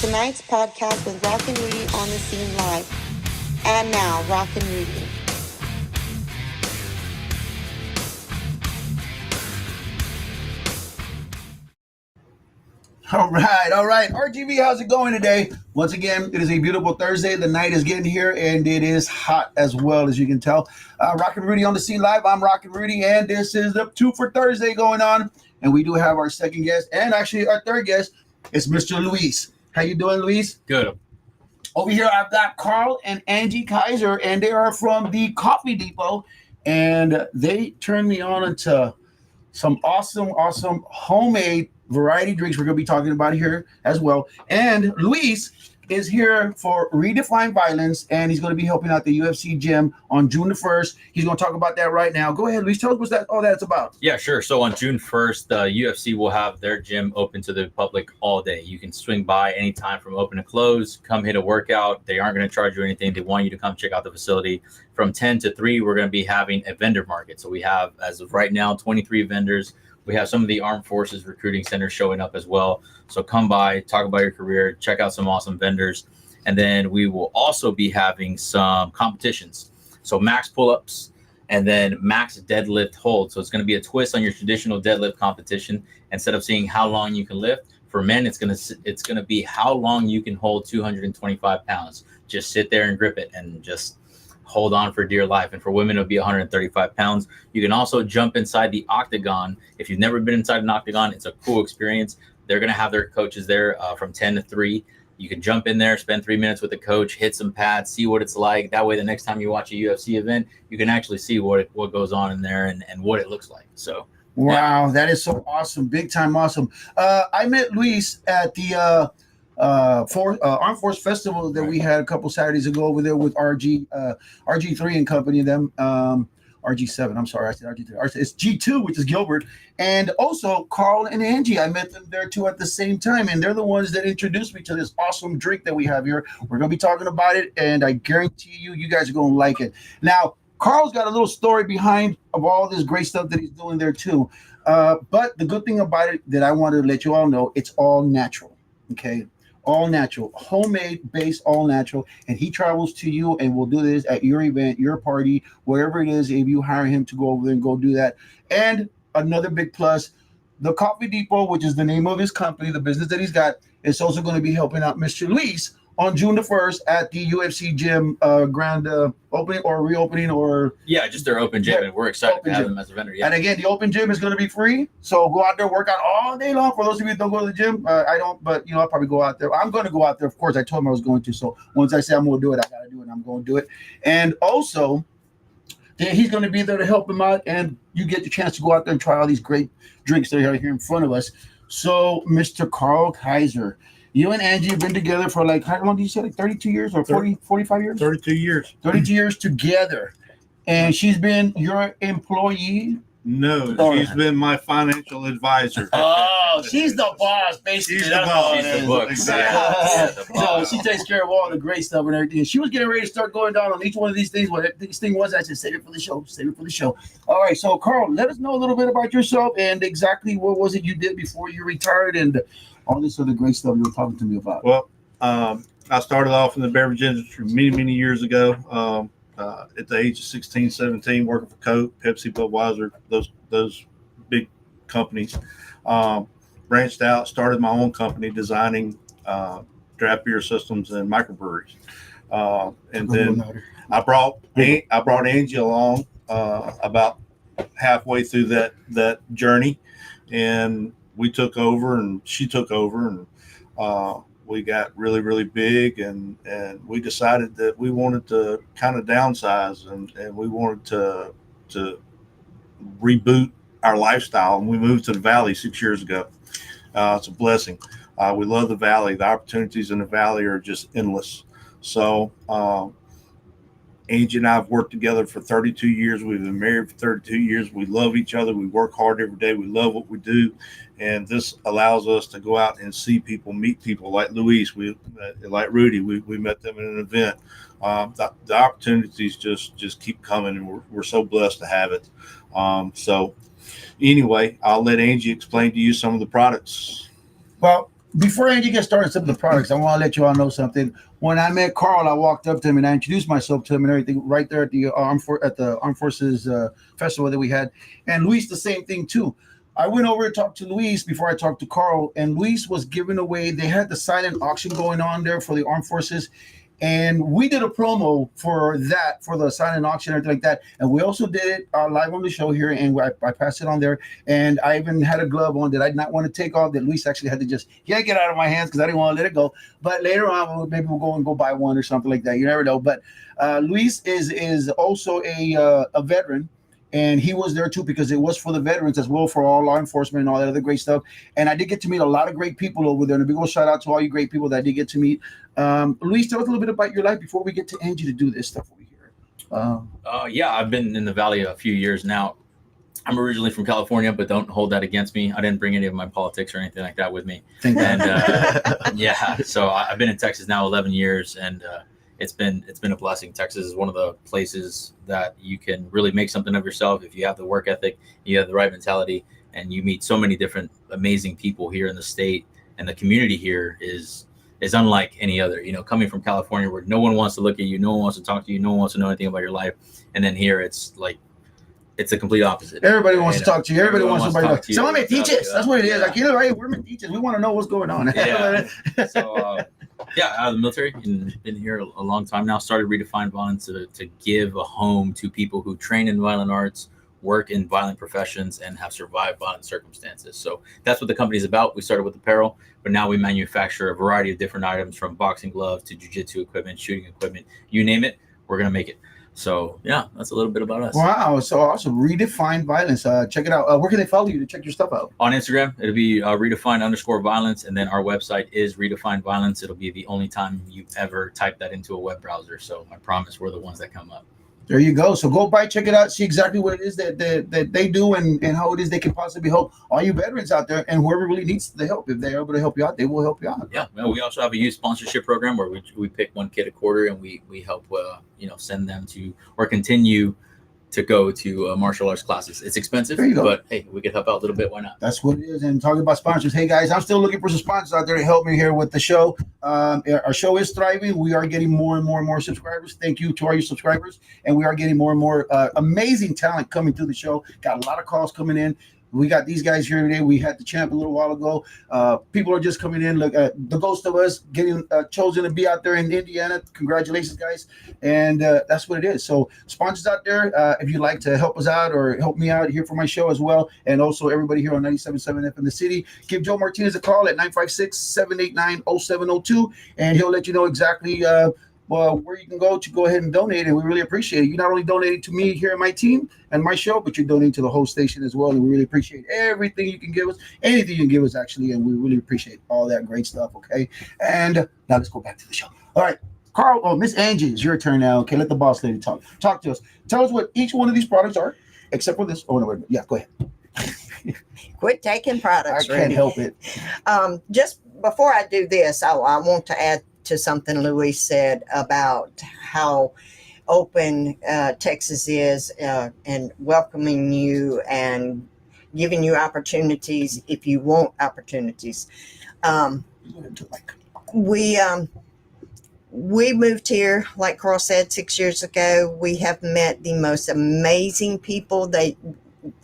tonight's podcast with Rocknrudy on the scene live. And now, Rocknrudy. All right. RGV, how's it going today? Once again, it is a beautiful Thursday. The night is getting here, and it is hot as well, as you can tell. Rocknrudy on the scene live. I'm Rocknrudy, and this is the 2 for Thursday going on. And we do have our second guest, and actually our third guest is Mr. Luis. How you doing, Luis? Good. Over here, I've got Carl and Angie Kaiser, and they are from the Coffee Depot, and they turned me on into some awesome homemade variety drinks we're going to be talking about here as well. And Luis is here for Redefine Violence, and he's going to be helping out the UFC gym on June the 1st. He's going to talk about that right now. Go ahead, Luis. Tell us all that's about. Yeah, sure. So on June 1st, the UFC will have their gym open to the public all day. You can swing by anytime from open to close, come hit a workout. They aren't going to charge you anything. They want you to come check out the facility. From 10 to 3, we're going to be having a vendor market. So we have, as of right now, 23 vendors. We have some of the Armed Forces Recruiting Centers showing up as well. So come by, talk about your career, check out some awesome vendors. And then we will also be having some competitions. So max pull-ups and then max deadlift hold. So it's going to be a twist on your traditional deadlift competition. Instead of seeing how long you can lift, for men, it's going to be how long you can hold 225 pounds. Just sit there and grip it and just hold on for dear life. And for women, it'll be 135 pounds. You can also jump inside the octagon. If you've never been inside an octagon, it's a cool experience. They're going to have their coaches there from 10 to 3. You can jump in there, spend 3 minutes with the coach, hit some pads, see what it's like. That way, the next time you watch a UFC event, you can actually see what goes on in there and what it looks like. So, wow, That is so awesome. Big time awesome. I met Luis at the Armed Force Festival that we had a couple Saturdays ago over there with RG3 and company of them. RG7, I'm sorry, I said RG3. It's G2, which is Gilbert, and also Carl and Angie. I met them there too at the same time, and they're the ones that introduced me to this awesome drink that we have here. We're going to be talking about it, and I guarantee you guys are going to like it. Now, Carl's got a little story behind of all this great stuff that he's doing there too. But the good thing about it that I wanted to let you all know, it's all natural, okay? All natural, homemade, based, all natural. And he travels to you and will do this at your event, your party, wherever it is, if you hire him to go over there and go do that. And another big plus, the Coffee Depot, which is the name of his company, the business that he's got, is also going to be helping out Mr. Luis on June the 1st at the UFC gym grand opening or reopening or... Yeah, just their open gym, and we're excited to have them as a vendor. Yeah. And again, the open gym is going to be free, so go out there, work out all day long. For those of you that don't go to the gym, I don't, but I'll probably go out there. I'm going to go out there, of course. I told him I was going to, so once I say I'm going to do it, I got to do it, and I'm going to do it. And also, he's going to be there to help him out, and you get the chance to go out there and try all these great drinks that are here in front of us. So, Mr. Carl Kaiser, you and Angie have been together for how long did you say, 32 years or 40, 45 years? 32 years. 32 years together. And she's been your employee? No, she's been my financial advisor. Oh, she's the boss, basically. She's the boss. She's the book. Exactly. So she takes care of all the great stuff and everything. She was getting ready to start going down on each one of these things. What this thing was, I said, save it for the show. Save it for the show. All right, so Carl, let us know a little bit about yourself and exactly what was it you did before you retired and all this other great stuff you were talking to me about. Well, I started off in the beverage industry many years ago. At the age of 16, 17, working for Coke, Pepsi, Budweiser, those big companies. Branched out, started my own company designing draft beer systems and microbreweries. And then I brought Angie along about halfway through that journey, and we took over, and she took over, and we got really big, and we decided that we wanted to kind of downsize, and we wanted to reboot our lifestyle, and we moved to the Valley 6 years ago. It's a blessing. We love the Valley. The opportunities in the Valley are just endless. So Angie and I have worked together for 32 years. We've been married for 32 years. We love each other. We work hard every day. We love what we do. And this allows us to go out and see people, meet people like Luis, like Rudy. We met them at an event. The opportunities just keep coming, and we're so blessed to have it. So anyway, I'll let Angie explain to you some of the products. Well, Before Angie gets started with some of the products, I want to let you all know something. When I met Carl, I walked up to him and I introduced myself to him and everything right there at the Armed Forces festival that we had. And Luis, the same thing too. I went over and talked to Luis before I talked to Carl, and Luis was giving away. They had the silent auction going on there for the Armed Forces, and we did a promo for that, for the silent auction, everything like that. And we also did it live on the show here, and I passed it on there. And I even had a glove on that I did not want to take off, that Luis actually had to just yank it out of my hands because I didn't want to let it go. But later on, maybe we'll go buy one or something like that. You never know. But Luis is also a veteran. And he was there too because it was for the veterans as well, for all law enforcement and all that other great stuff. And I did get to meet a lot of great people over there. And a big old shout out to all you great people that I did get to meet. Luis, tell us a little bit about your life before we get to Angie to do this stuff over here. Yeah, I've been in the Valley a few years now. I'm originally from California, but don't hold that against me. I didn't bring any of my politics or anything like that with me. Thank you. And yeah, so I've been in Texas now 11 years, and it's been a blessing. Texas is one of the places that you can really make something of yourself if you have the work ethic, you have the right mentality, and you meet so many different amazing people here in the state. And the community here is unlike any other. You know, coming from California, where no one wants to look at you, no one wants to talk to you, no one wants to know anything about your life, and then here it's like it's the complete opposite. Everybody wants to talk to you. Everybody wants somebody to talk to you. Someone may teach us. That's what it is. Yeah. Like, you know, hey, we're teachers. We want to know what's going on. Yeah. So, yeah, out of the military, and been here a long time now. Started Redefine Violence to give a home to people who train in violent arts, work in violent professions, and have survived violent circumstances. So that's what the company's about. We started with apparel, but now we manufacture a variety of different items, from boxing gloves to jiu-jitsu equipment, shooting equipment, you name it, we're going to make it. So yeah, that's a little bit about us. Wow, so awesome. Redefine Violence. Check it out. Where can they follow you to check your stuff out? On Instagram, it'll be redefine_violence, and then our website is Redefine Violence. It'll be the only time you've ever typed that into a web browser. So I promise we're the ones that come up. There you go. So go by, check it out, see exactly what it is that they do and how it is they can possibly help all you veterans out there, and whoever really needs the help. If they're able to help you out, they will help you out. Yeah. Well, we also have a youth sponsorship program where we pick one kid a quarter, and we help send them to or continue to go to martial arts classes. It's expensive, There you go. but hey, we could help out a little bit. Why not? That's what it is. And talking about sponsors, hey guys, I'm still looking for some sponsors out there to help me here with the show. Our show is thriving. We are getting more and more and more subscribers. Thank you to all your subscribers. And we are getting more and more amazing talent coming through the show. Got a lot of calls coming in. We got these guys here today. We had the champ a little while ago. People are just coming in. Look at the Ghost of Us getting chosen to be out there in Indiana. Congratulations, guys. And that's what it is. So sponsors out there, if you'd like to help us out or help me out here for my show as well, and also everybody here on 97.7 FM The City, give Joe Martinez a call at 956-789-0702, and he'll let you know exactly where you can go to go ahead and donate. And we really appreciate it. You not only donating to me here and my team and my show, but you're donating to the whole station as well. And we really appreciate everything you can give us, anything you can give us, actually. And we really appreciate all that great stuff. Okay. And now let's go back to the show. All right, Carl, Miss Angie, it's your turn now. Okay. Let the boss lady talk to us. Tell us what each one of these products are, except for this. Oh, no, wait a minute. Yeah, go ahead. Quit taking products. I can't Rudy. help it. Just before I do this, I want to add to something Luis said about how open Texas is and welcoming you and giving you opportunities if you want opportunities. We moved here, like Carl said, 6 years ago. We have met the most amazing people.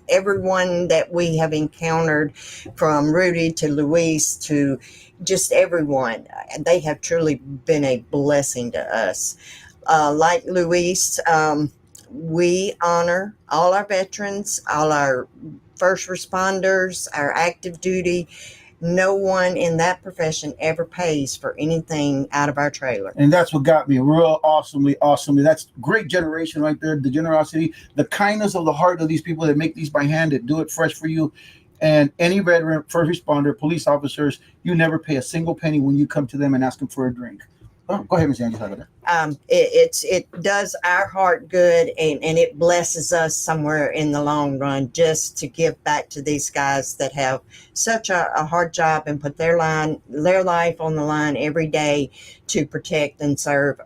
Everyone that we have encountered, from Rudy to Luis to just everyone, they have truly been a blessing to us. Like Luis, we honor all our veterans, all our first responders, our active duty. No one in that profession ever pays for anything out of our trailer. And that's what got me real awesomely. That's great generation right there. The generosity, the kindness of the heart of these people that make these by hand, that do it fresh for you. And any veteran, first responder, police officers, you never pay a single penny when you come to them and ask them for a drink. Oh, go ahead, Ms. Angie. Talk about that. It does our heart good, and it blesses us somewhere in the long run, just to give back to these guys that have such a hard job and put their life on the line every day to protect and serve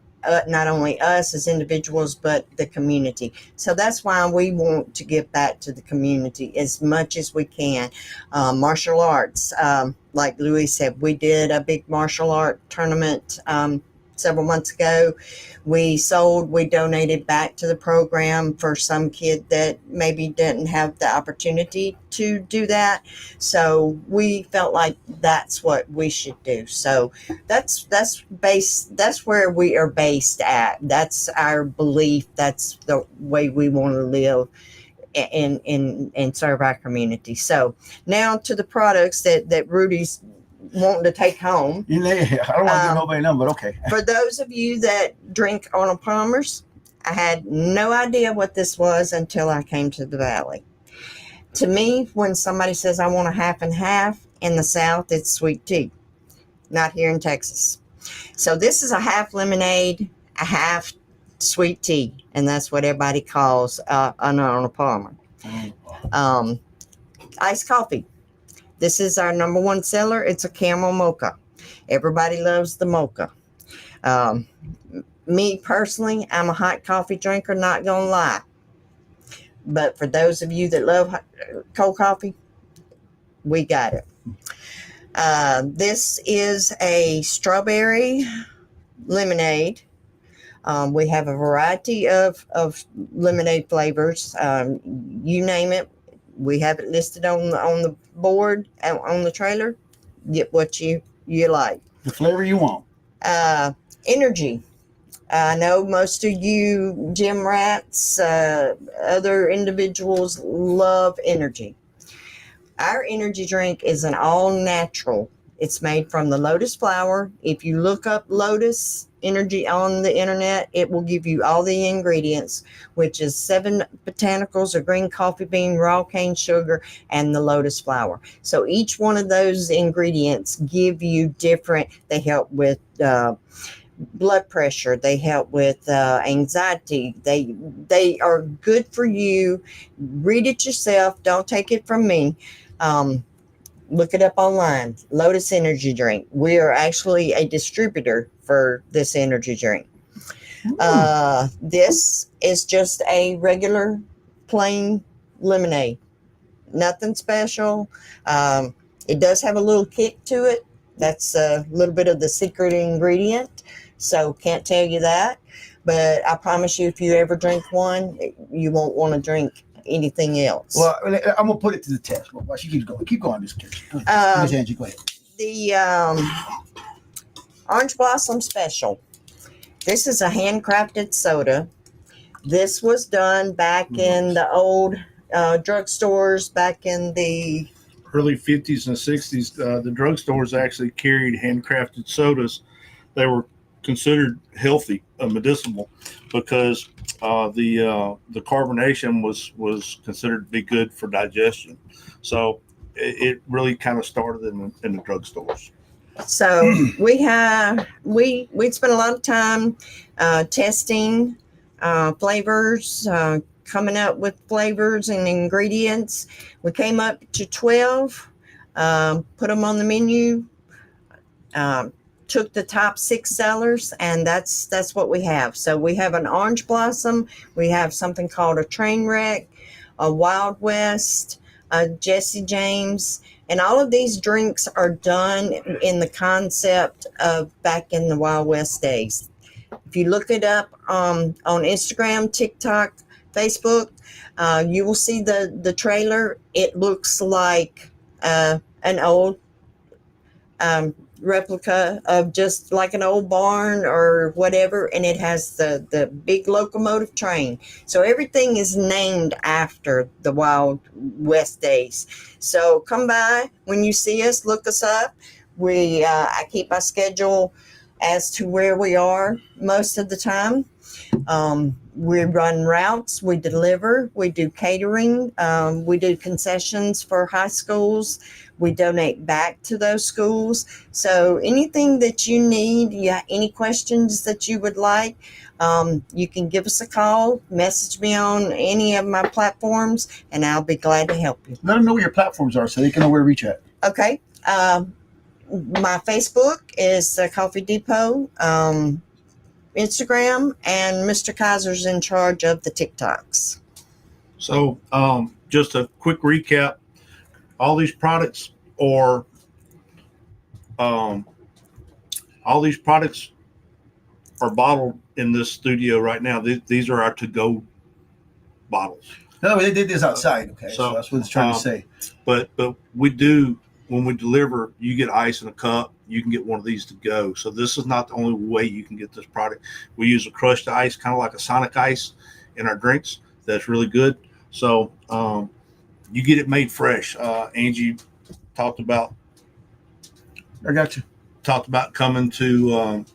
not only us as individuals, but the community. So that's why we want to give back to the community as much as we can. Martial arts, like Louis said, we did a big martial art tournament several months ago. We donated back to the program for some kid that maybe didn't have the opportunity to do that. So we felt like that's what we should do. So that's where we are based at. That's our belief. That's the way we want to live and serve our community. So now to the products that Rudy's wanting to take home. I don't want to give nobody none, but okay. For those of you that drink Arnold Palmer's, I had no idea what this was until I came to the Valley. To me, when somebody says I want a half and half, in the South, it's sweet tea. Not here in Texas. So this is a half lemonade, a half sweet tea, and that's what everybody calls an Arnold Palmer. Iced coffee. This is our number one seller. It's a caramel mocha. Everybody loves the mocha. Me personally, I'm a hot coffee drinker, not gonna lie. But for those of you that love cold coffee, we got it. This is a strawberry lemonade. We have a variety of lemonade flavors. You name it, we have it listed on the board, on the trailer. Get what you like. The flavor you want. Energy. I know most of you gym rats, other individuals love energy. Our energy drink is an all natural. It's made from the lotus flower. If you look up lotus energy on the internet, it will give you all the ingredients, which is 7 botanicals of green coffee bean, raw cane sugar, and the lotus flower. So each one of those ingredients give you different. They help with blood pressure. They help with anxiety. They are good for you. Read it yourself. Don't take it from me. Look it up online. Lotus Energy Drink. We are actually a distributor for this energy drink. This is just a regular plain lemonade. Nothing special. It does have a little kick to it. That's a little bit of the secret ingredient. So can't tell you that. But I promise you, if you ever drink one, you won't want to drink anything else. Well, I'm gonna put it to the test. Well, she keeps going. Keep going, Miss Angie. Go ahead. The Orange Blossom Special. This is a handcrafted soda. This was done back in the old drugstores, back in the early 50s and 60s. The drugstores actually carried handcrafted sodas. They were considered healthy, medicinal, because the carbonation was considered to be good for digestion. So it really kind of started in the drugstores. So we spent a lot of time testing flavors, coming up with flavors and ingredients. We came up to 12, put them on the menu, took the top 6 sellers, and that's what we have. So we have an Orange Blossom, we have something called a Train Wreck, a Wild West, a Jesse James, and all of these drinks are done in the concept of back in the Wild West days. If you look it up on Instagram, TikTok, Facebook, you will see the trailer. It looks like an old replica of just like an old barn or whatever, and it has the big locomotive train. So everything is named after the Wild West days. So come by when you see us, look us up. I keep my schedule as to where we are most of the time. We run routes, we deliver, we do catering, we do concessions for high schools, we donate back to those schools. So anything that you need, any questions that you would like, you can give us a call, message me on any of my platforms, and I'll be glad to help you. Let them know where your platforms are so they can know where to reach at. Okay. My Facebook is Coffee Depot. Instagram, and Mr. Kaiser's in charge of the TikToks. So, just a quick recap. All these products are, all these products are bottled in this studio right now. These are our to-go bottles. No, they did this outside. Okay, so So, that's what it's trying to say. But we do, when we deliver, you get ice in a cup. You can get one of these to go. So this is not the only way you can get this product. We use a crushed ice, kind of like a Sonic ice, in our drinks. That's really good. So you get it made fresh. Angie talked about I got you. coming to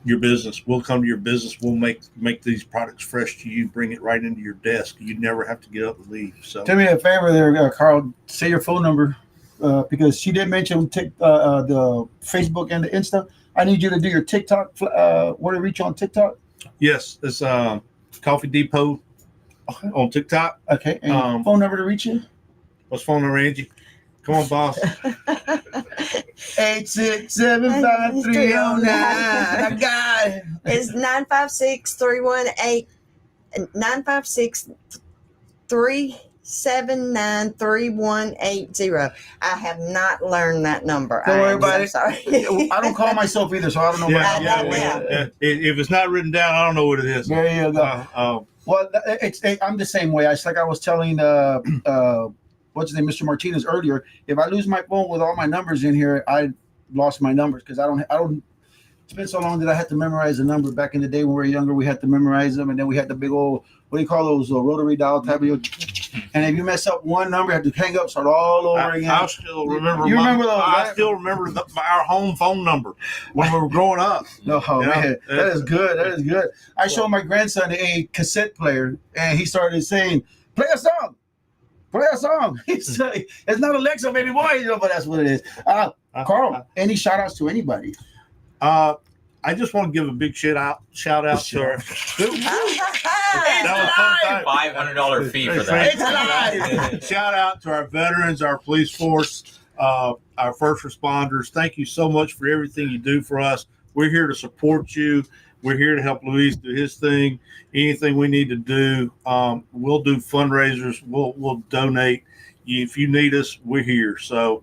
your business. We'll come to your business. We'll make these products fresh to you. Bring it right into your desk. You never have to get up and leave. So Do me a favor there, Carl. Say your phone number because she did mention the Facebook and the Insta. I need you to do your TikTok. Where to reach you on TikTok? yes, it's Coffee Depot on TikTok. Okay, and phone number to reach you? What's phone number, Angie? Come on, boss. 8675309. I got it. It's 956-318 956-379-3180. I have not learned that number. Don't worry I am about so it. Sorry. I don't call myself either, so I don't know. Yeah. If it's not written down, I don't know what it is. There you go. Well, I'm the same way. It's like I was telling what's his name, Mr. Martinez earlier. If I lose my phone with all my numbers in here, I lost my numbers because I don't. It's been so long that I had to memorize a number. Back in the day when we were younger, we had to memorize them, and then we had the big old, what do you call those, rotary dial type of. And if you mess up one number, you have to hang up, start all over again. I still remember. You remember those? I still remember our home phone number when we were growing up. No, man, that is good. That is good. I showed my grandson a cassette player, and he started saying, "Play a song." Play a song. It's not Alexa, baby boy, but that's what it is. Carl, any shout outs to anybody? I just want to give a big shout out to our $500 fee for that. It's alive. Shout out to our veterans, our police force, our first responders. Thank you so much for everything you do for us. We're here to support you. We're here to help Luis do his thing. Anything we need to do, we'll do fundraisers. We'll donate. If you need us, we're here. So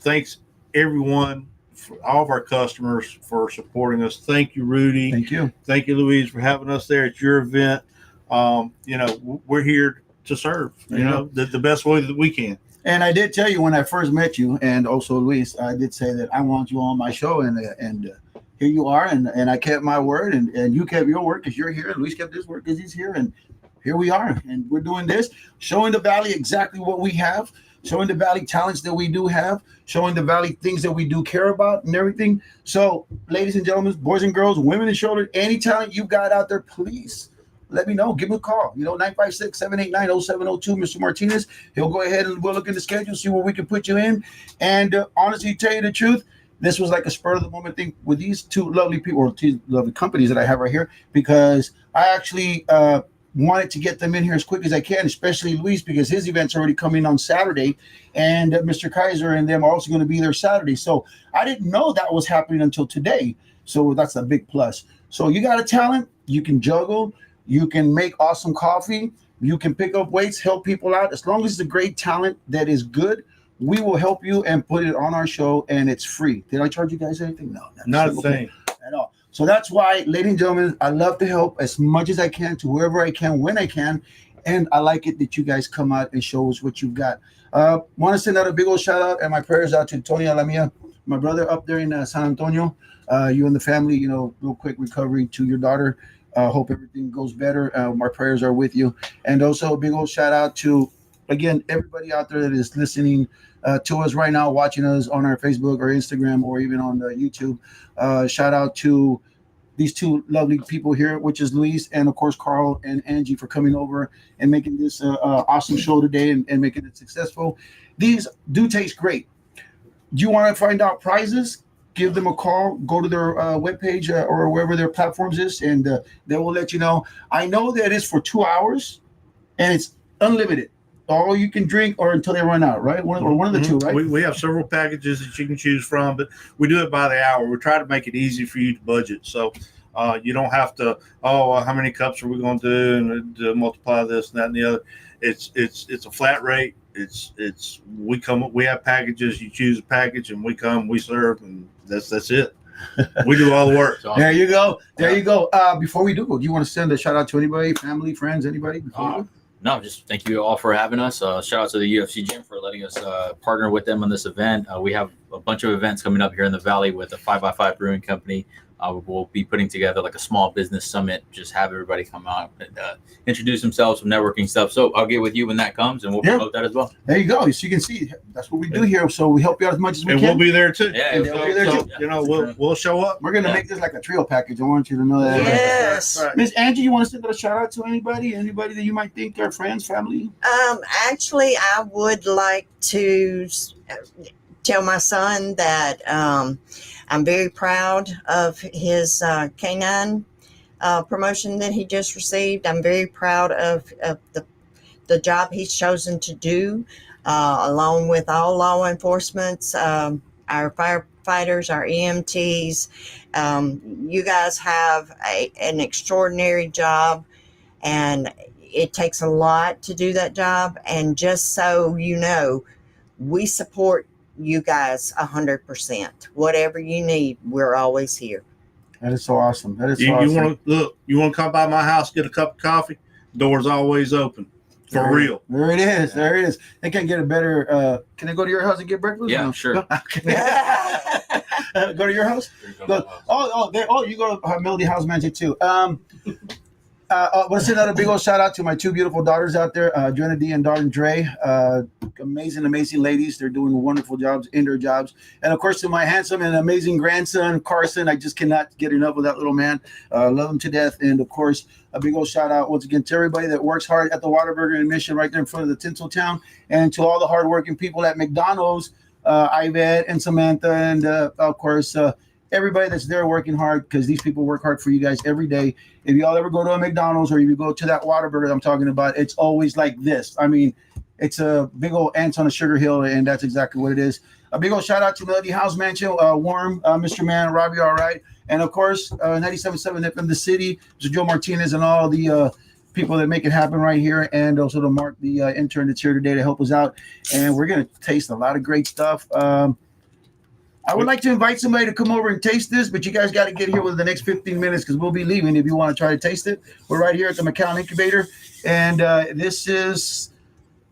thanks everyone, for all of our customers for supporting us. Thank you, Rudy. Thank you. Thank you, Louise, for having us there at your event. We're here to serve, the best way that we can. And I did tell you when I first met you, and also Luis, I did say that I want you on my show, and here you are, and I kept my word, and you kept your word because you're here, and Luis kept his word because he's here, and here we are, and we're doing this, showing the Valley exactly what we have, showing the Valley talents that we do have, showing the Valley things that we do care about and everything. So, ladies and gentlemen, boys and girls, women and children, any talent you got out there, please let me know. Give me a call. 956-789-0702, Mr. Martinez. He'll go ahead and we'll look at the schedule, see where we can put you in. And honestly, tell you the truth, this was like a spur of the moment thing with these two lovely people, or two lovely companies that I have right here, because I actually wanted to get them in here as quick as I can, especially Luis, because his event's already coming on Saturday, and Mr. Kaiser and them are also going to be there Saturday. So I didn't know that was happening until today. So that's a big plus. So you got a talent, you can juggle, you can make awesome coffee, you can pick up weights, help people out. As long as it's a great talent that is good, we will help you and put it on our show, and it's free. Did I charge you guys anything? No, not a thing at all. So that's why, ladies and gentlemen, I love to help as much as I can to whoever I can, when I can. And I like it that you guys come out and show us what you've got. Want to send out a big old shout out and my prayers out to Tony Alamia, my brother up there in San Antonio. You and the family, real quick recovery to your daughter. Hope everything goes better. My prayers are with you. And also a big old shout out to, again, everybody out there that is listening to us right now, watching us on our Facebook or Instagram or even on YouTube. Shout out to these two lovely people here, which is Luis and, of course, Carl and Angie for coming over and making this awesome show today and making it successful. These do taste great. Do you want to find out prizes? Give them a call. Go to their webpage or wherever their platforms is, and they will let you know. I know that it's for 2 hours, and it's unlimited. All you can drink or until they run out, right? One of the two, right? We have several packages that you can choose from, but we do it by the hour. We try to make it easy for you to budget. So You don't have to, how many cups are we going to do and multiply this and that and the other. It's a flat rate. We have packages. You choose a package, and we serve, and that's it. We do all the work. There you go. Before we do you want to send a shout out to anybody, family, friends, anybody? No, just thank you all for having us. Shout out to the UFC Gym for letting us partner with them on this event. We have a bunch of events coming up here in the Valley with the 5x5 Brewing Company. We'll be putting together like a small business summit, just have everybody come out and introduce themselves, some networking stuff. So I'll get with you when that comes, and we'll promote that as well. There you go. So you can see that's what we do here. So we help you out as much as we can. And we'll be there too. Yeah, we'll show up. We're gonna make this like a trio package. I want you to know that. Yes. Right. Miss Angie, you want to send a shout out to anybody that you might think are friends, family? Actually, I would like to tell my son that I'm very proud of his canine promotion that he just received. I'm very proud of the job he's chosen to do, along with all law enforcement, our firefighters, our EMTs. You guys have an extraordinary job, and it takes a lot to do that job. And just so you know, we support you guys 100%. Whatever you need, we're always here. That is so awesome. You want to come by my house, get a cup of coffee? Door's always open. For real. There it is. There it is. They can't get a better. Can I go to your house and get breakfast? Yeah, sure. Go to your house. You go to Melody House Mansion too. I want to send out a big old shout out to my two beautiful daughters out there, Jenna D and Darlene Dre. Amazing ladies. They're doing wonderful jobs, indoor jobs. And of course, to my handsome and amazing grandson, Carson. I just cannot get enough of that little man. Love him to death. And of course, a big old shout out once again to everybody that works hard at the Whataburger in Mission right there in front of the Tinseltown, and to all the hardworking people at McDonald's, Ivette and Samantha, and of course, everybody that's there working hard, because these people work hard for you guys every day. If y'all ever go to a McDonald's or if you go to that Whataburger I'm talking about, it's always like this. I mean, it's a big old ants on a sugar hill, and that's exactly what it is. A big old shout out to Melody House Mansion, Worm, Mr. Man, Robbie, all right. And of course, 97.7 FM The City, Mr. Joe Martinez, and all the people that make it happen right here, and also to Mark, the intern that's here today to help us out. And we're going to taste a lot of great stuff. I would like to invite somebody to come over and taste this, but you guys got to get here within the next 15 minutes because we'll be leaving if you want to try to taste it. We're right here at the McAllen Incubator, and this is,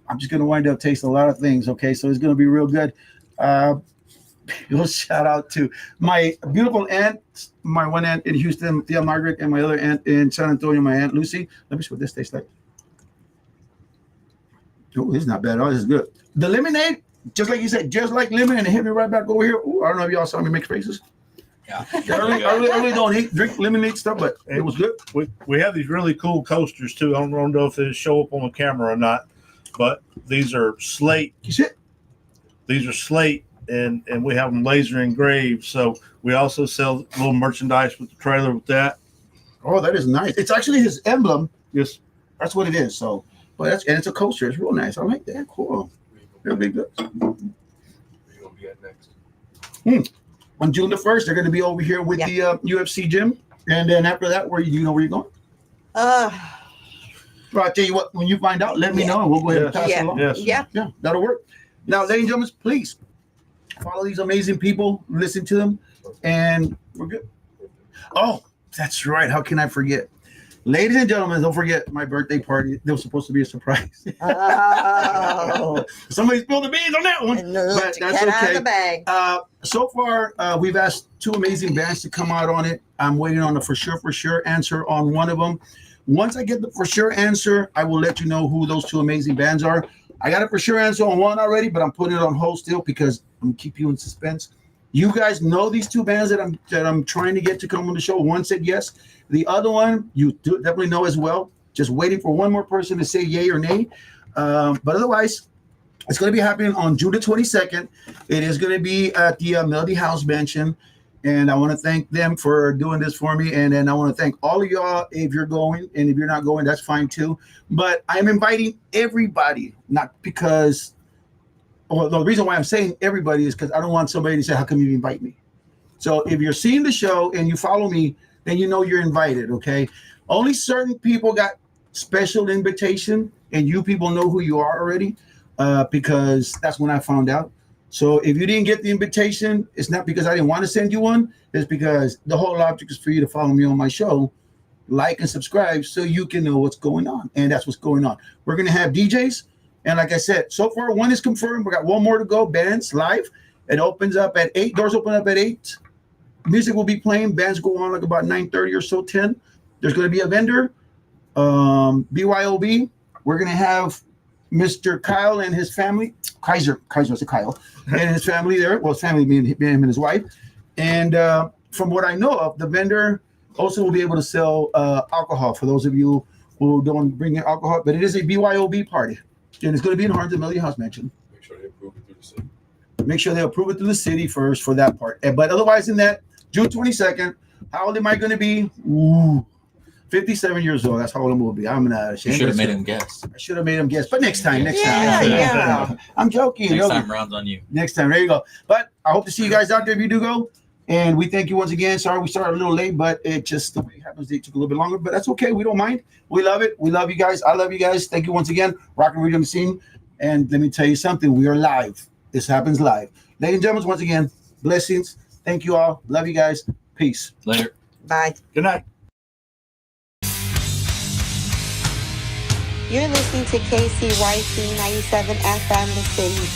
I'm just going to wind up tasting a lot of things, okay? So it's going to be real good. Shout out to my beautiful aunt, my one aunt in Houston, Tia Margaret, and my other aunt in San Antonio, my Aunt Lucy. Let me see what this tastes like. Oh, it's not bad at all. This is good. The lemonade, just like you said, just like lemon, and it hit me right back over here. Ooh, I don't know if y'all saw me make faces. Yeah. I really don't drink lemonade stuff, but it was good. We have these really cool coasters too. I don't know if they show up on the camera or not, but these are slate. You see it? These are slate, and we have them laser engraved. So we also sell little merchandise with the trailer with that. Oh, that is nice. It's actually his emblem. Yes, that's what it is. So, but it's a coaster. It's real nice. I like that. Cool. It'll be good. Where you gonna be at next? On June the 1st, they're going to be over here with the UFC gym, and then after that, where you know where you're going? Well, I'll tell you what. When you find out, let me know, and we'll go ahead and pass it along. Yeah. Yeah, that'll work. Now, ladies and gentlemen, please follow these amazing people, listen to them, and we're good. Oh, that's right. How can I forget? Ladies and gentlemen, don't forget my birthday party. There was supposed to be a surprise. Oh. Somebody spilled the beans on that one. But that's okay. So far, we've asked two amazing bands to come out on it. I'm waiting on the for sure answer on one of them. Once I get the for sure answer, I will let you know who those two amazing bands are. I got a for sure answer on one already, but I'm putting it on hold still because I'm gonna keep you in suspense. You guys know these two bands that I'm trying to get to come on the show. One said yes. The other one you do definitely know as well. Just waiting for one more person to say yay or nay. But otherwise, it's going to be happening on June the 22nd. It is going to be at the Melody House Mansion. And I want to thank them for doing this for me. And then I want to thank all of y'all if you're going. And if you're not going, that's fine too. But I'm inviting everybody, not because, well, the reason why I'm saying everybody is because I don't want somebody to say, how come you invite me? So if you're seeing the show and you follow me, then you know you're invited. Okay, only certain people got special invitation, and you people know who you are already, because that's when I found out. So if you didn't get the invitation, it's not because I didn't want to send you one. It's because the whole object is for you to follow me on my show, like and subscribe, so you can know what's going on, and that's what's going on. We're gonna have DJs, and like I said, so far one is confirmed. We got one more to go. Bands live. It opens up at 8. Doors open up at 8. Music will be playing. Bands go on like about 9:30 or so, 10. There's going to be a vendor. BYOB. We're going to have Mr. Kyle and his family. Kaiser was a Kyle. And his family there. Well, his family, me and him and his wife. And from what I know of, the vendor also will be able to sell alcohol for those of you who don't bring in alcohol. But it is a BYOB party. And it's going to be in Harns and Melody House Mansion. Make sure they approve it through the city. Make sure they approve it through the city first for that part. But otherwise, in that, June 22nd, how old am I going to be? Ooh, 57 years old. That's how old I'm going to be. I'm not You ashamed. should have made him guess. I should have made him guess. But next time. Yeah. I'm joking. Next time, rounds on you. Next time. There you go. But I hope to see you guys out there if you do go. And we thank you once again. Sorry we started a little late, but it just the way it happens. It took a little bit longer, but that's okay. We don't mind. We love it. We love you guys. I love you guys. Thank you once again. Rocknrudy on the scene. And let me tell you something. We are live. This happens live. Ladies and gentlemen, once again, blessings. Thank you all. Love you guys. Peace. Later. Bye. Good night. You're listening to KCYC 97 FM The City.